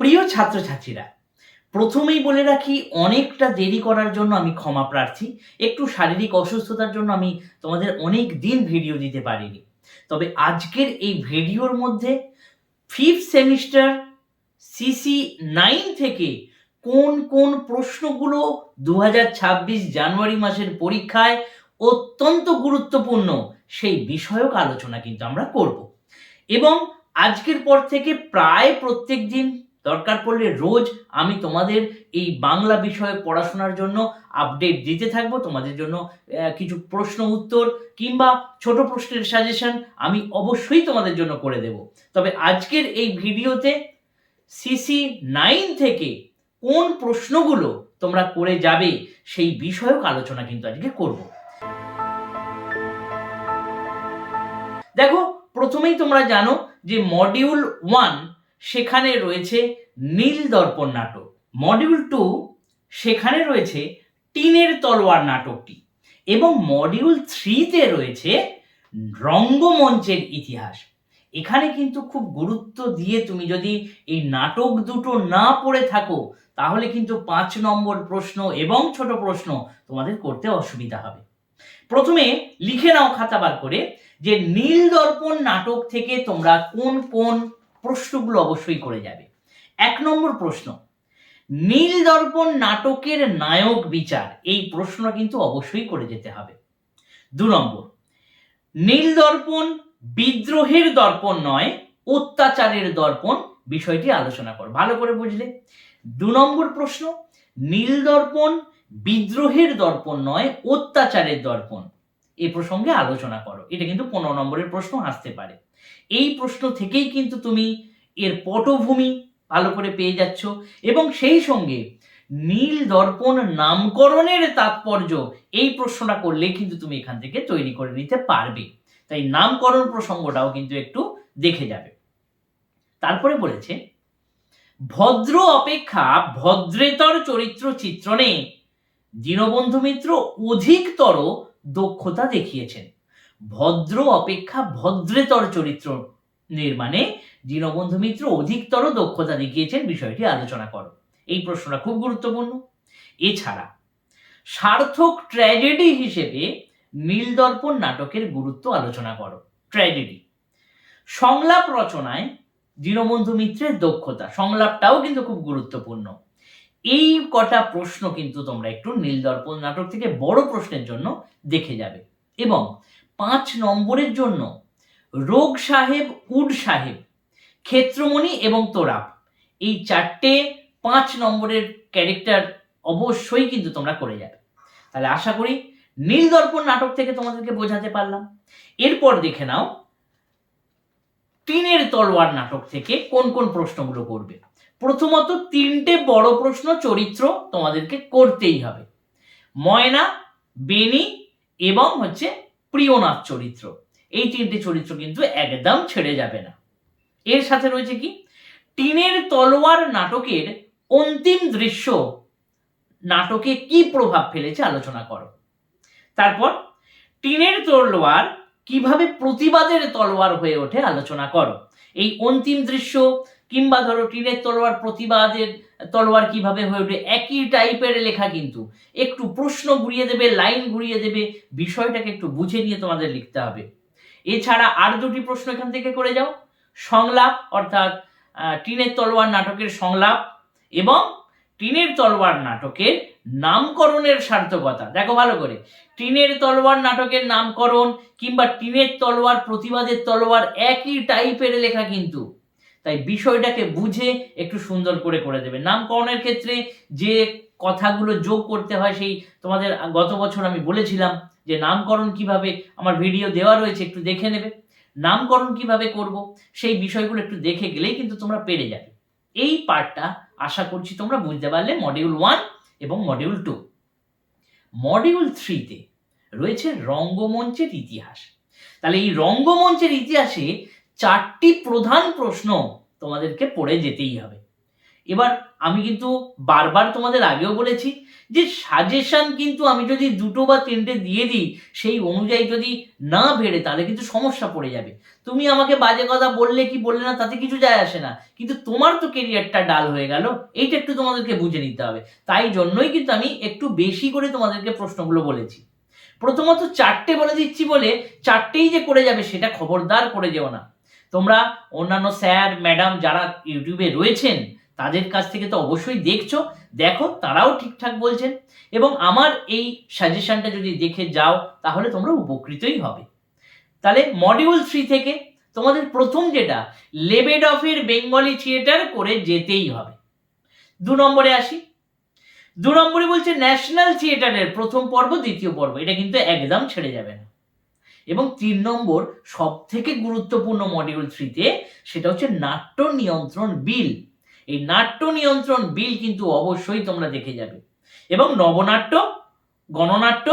প্রিয় ছাত্রছাত্রীরা, প্রথমেই বলে রাখি অনেকটা দেরি করার জন্য আমি ক্ষমা প্রার্থী। একটু শারীরিক অসুস্থতার জন্য আমি তোমাদের অনেক দিন ভিডিও দিতে পারিনি। তবে আজকের এই ভিডিওর মধ্যে 5th সেমিস্টার সিসি 9 থেকে কোন কোন প্রশ্নগুলো 2026 জানুয়ারি মাসের পরীক্ষায় অত্যন্ত গুরুত্বপূর্ণ সেই বিষয়ক আলোচনা কিন্তু আমরা করব। এবং আজকের পর থেকে প্রায় প্রত্যেক দিন, দরকার পড়লে রোজ, আমি তোমাদের এই বাংলা বিষয়ে পড়াশোনার জন্য আপডেট দিতে থাকবো। তোমাদের জন্য কিছু প্রশ্ন উত্তর কিংবা ছোট প্রশ্নের সাজেশন আমি অবশ্যই তোমাদের জন্য করে দেব। তবে আজকের এই ভিডিওতে সিসি 9 থেকে কোন প্রশ্নগুলো তোমরা করে যাবে সেই বিষয়ক আলোচনা কিন্তু আজকে করব। দেখো, প্রথমেই তোমরা জানো যে মডিউল 1 সেখানে রয়েছে নীল দর্পণ নাটক, মডিউল 2 সেখানে রয়েছে টিনের তলোয়ার নাটকটি, এবং মডিউল 3-তে রয়েছে রঙ্গমঞ্চের ইতিহাস। এখানে কিন্তু খুব গুরুত্ব দিয়ে তুমি যদি এই নাটক দুটো না পড়ে থাকো তাহলে কিন্তু 5 নম্বর প্রশ্ন এবং ছোট প্রশ্ন তোমাদের করতে অসুবিধা হবে। প্রথমে লিখে নাও খাতা বার করে যে নীল দর্পণ নাটক থেকে তোমরা কোন কোন প্রশ্নগুলো অবশ্যই করে যাবে। 1 নম্বর প্রশ্ন, নীল দর্পণ নাটকের নায়ক বিচার, এই প্রশ্ন কিন্তু অবশ্যই করে যেতে হবে। 2 নম্বর, নীল দর্পণ বিদ্রোহের দর্পণ নয়, অত্যাচারের দর্পণ, বিষয়টি আলোচনা করো। ভালো করে বুঝলে? 2 নম্বর প্রশ্ন, নীল দর্পণ বিদ্রোহের দর্পণ নয়, অত্যাচারের দর্পণ, এই প্রসঙ্গে আলোচনা করো। এটা কিন্তু 15 নম্বরের প্রশ্ন আসতে পারে। এই প্রশ্ন থেকেই কিন্তু তুমি এর পটভূমি ভালো করে পেয়ে যাচ্ছ, এবং সেই সঙ্গে নীল দর্পণ নামকরণের তাৎপর্য, এই প্রশ্নটা করলে কিন্তু তুমি এখান থেকে তৈরি করে নিতে পারবে। তাই নামকরণ প্রসঙ্গটাও কিন্তু একটু দেখে যাবে। তারপরে বলেছে ভদ্র অপেক্ষা ভদ্রেতর চরিত্র চিত্রণে দীনবন্ধু মিত্র অধিকতর দক্ষতা দেখিয়েছেন। ভদ্র অপেক্ষা ভদ্রেতর চরিত্র নির্মাণে দীনবন্ধু মিত্র অধিকতর দক্ষতা দেখিয়েছেন, বিষয়টি আলোচনা করো। এই প্রশ্নটা খুব গুরুত্বপূর্ণ। এছাড়া সার্থক ট্র্যাজেডি হিসেবে নীল দর্পণ নাটকের গুরুত্ব আলোচনা করো। ট্র্যাজেডি, সংলাপ রচনায় দীনবন্ধু মিত্রের দক্ষতা, সংলাপটাও কিন্তু খুব গুরুত্বপূর্ণ। এই কটা প্রশ্ন কিন্তু তোমরা একটু নীল দর্পণ নাটক থেকে বড় প্রশ্নের জন্য দেখে যাবে। এবং 5 নম্বরের জন্য রোগ সাহেব, উড সাহেব, ক্ষেত্রমণি এবং তোরাপ, এই 4টে 5 নম্বরের ক্যারেক্টার অবশ্যই কিন্তু তোমরা করে যাবে। তাহলে আশা করি নীল দর্পণ নাটক থেকে তোমাদেরকে বোঝাতে পারলাম। এরপর দেখে নাও টিনের তলোয়ার নাটক থেকে কোন কোন প্রশ্নগুলো করবে। প্রথমত 3টে বড় প্রশ্ন চরিত্র তোমাদেরকে করতেই হবে, ময়না, বেনি এবং প্রিয়নাথ চরিত্র। এই 3টে চরিত্র কিন্তু একদম ছেড়ে যাবে না। এর সাথে রয়েছে কি, টিনের তলোয়ার নাটকের অন্তিম দৃশ্য নাটকে কি প্রভাব ফেলেছে আলোচনা করো। তারপর টিনের তলোয়ার কিভাবে প্রতিবাদের তলোয়ার হয়ে ওঠে আলোচনা করো। এই অন্তিম দৃশ্য কিংবা ধরো টিনের তলোয়ার প্রতিবাদের তলোয়ার কিভাবে হয়ে ওঠে, একই টাইপের লেখা, কিন্তু একটু প্রশ্ন ঘুরিয়ে দেবে, লাইন ঘুরিয়ে দেবে, বিষয়টাকে একটু বুঝে নিয়ে তোমাদের লিখতে হবে। এছাড়া আর 2টি প্রশ্ন এখান থেকে করে যাও, সংলাপ অর্থাৎ টিনের তলোয়ার নাটকের সংলাপ এবং টিনের তলোয়ার নাটকের নামকরণের সার্থকতা। দেখো ভালো করে, টিনের তলোয়ার নাটকের নামকরণ কিংবা টিনের তলোয়ার প্রতিবাদের তলোয়ার একই টাইপের লেখা, কিন্তু তাই বিষয়টাকে বুঝে একটু সুন্দর করে করে দেবে। নামকরণের ক্ষেত্রে যে কথাগুলো যোগ করতে হয়, সেই তোমাদের গত বছর আমি বলেছিলাম যে নামকরণ কিভাবে, আমার ভিডিও দেওয়া রয়েছে, একটু দেখে নেবে। নামকরণ কিভাবে করব সেই বিষয়গুলো একটু দেখে গেলেই কিন্তু তোমরা পেরে যাবে। এই পার্টটা আশা করছি তোমরা বুঝতে পারলে মডিউল 1 এবং মডিউল 2। মডিউল 3-তে রয়েছে রঙ্গমঞ্চের ইতিহাস। তাহলে এই রঙ্গমঞ্চের ইতিহাসে 4টি প্রধান প্রশ্ন তোমাদেরকে পড়ে যেতেই হবে। এবার আমি কিন্তু বারবার তোমাদের আগেও বলেছি যে সাজেশন কিন্তু আমি যদি 2টো বা 3টে দিয়ে দিই, সেই অনুযায়ী যদি না বেড়ে তাহলে কিন্তু সমস্যা পড়ে যাবে। তুমি আমাকে বাজে কথা বললে কি বললে না তাতে কিছু যায় আসে না, কিন্তু তোমার তো কেরিয়ারটা ডাল হয়ে গেল, এইটা একটু তোমাদেরকে বুঝে নিতে হবে। তাই জন্যই কিন্তু আমি একটু বেশি করে তোমাদেরকে প্রশ্নগুলো বলেছি। প্রথমত 4টে বলে দিচ্ছি বলে 4টেই যে করে যাবে সেটা খবরদার করে যেও না। তোমরা অন্যান্য স্যার ম্যাডাম যারা ইউটিউবে রয়েছেন তাদের কাছ থেকে তো অবশ্যই দেখছো, দেখো তারাও ঠিকঠাক বলছেন, এবং আমার এই সাজেশনটা যদি দেখে যাও তাহলে তোমরা উপকৃতই হবে। তাহলে মডিউল 3 থেকে তোমাদের প্রথম যেটা লেবেডফের বেঙ্গলি থিয়েটার করে যেতেই হবে। 2 নম্বরে আসি। 2 নম্বরে বলছে ন্যাশনাল থিয়েটারের প্রথম পর্ব দ্বিতীয় পর্ব, এটা কিন্তু একদম ছেড়ে যাবে না। এবং 3 নম্বর সব থেকে গুরুত্বপূর্ণ মডিউল 3-তে, সেটা হচ্ছে নাট্য নিয়ন্ত্রণ বিল। এই নাট্য নিয়ন্ত্রণ বিল কিন্তু অবশ্যই তোমরা দেখে যাবে। এবং নবনাট্য, গণনাট্য,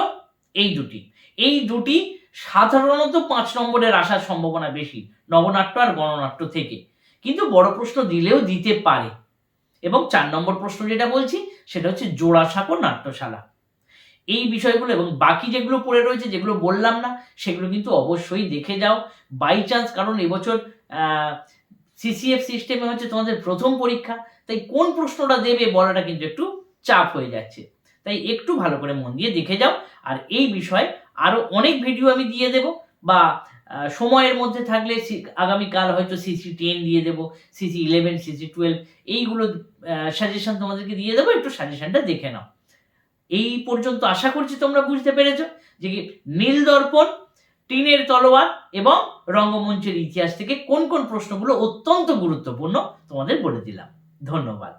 এই দুটি সাধারণত 5 নম্বরের আসার সম্ভাবনা বেশি, নবনাট্য আর গণনাট্য থেকে, কিন্তু বড় প্রশ্ন দিলেও দিতে পারে। এবং 4 নম্বর প্রশ্ন যেটা বলছি সেটা হচ্ছে জোড়াসাঁকো নাট্যশালা। এই বিষয়গুলো এবং বাকি যেগুলো পড়ে রয়েছে, যেগুলো বললাম না, সেগুলো কিন্তু অবশ্যই দেখে যাও। বাই চান্স, কারণ এবছর সিসিএফ সিস্টেমে হচ্ছে তোমাদের প্রথম পরীক্ষা, তাই কোন প্রশ্নটা দেবে বলাটা কিন্তু একটু চাপ হয়ে যাচ্ছে, তাই একটু ভালো করে মন দিয়ে দেখে যাও। আর এই বিষয়ে আরো অনেক ভিডিও আমি দিয়ে দেব, বা সময়ের মধ্যে থাকলে আগামীকাল হয়তো CC10 দিয়ে দেবো, CC11, CC12, এইগুলো সাজেশন তোমাদেরকে দিয়ে দেবো, একটু সাজেশনটা দেখে নাও। এই পর্যন্ত আশা করছি তোমরা বুঝতে পেরেছো যে নীল দর্পণ, টিনের তলোয়ার এবং রঙ্গমঞ্চের ইতিহাস থেকে কোন কোন প্রশ্নগুলো অত্যন্ত গুরুত্বপূর্ণ তোমাদের বলে দিলাম। ধন্যবাদ।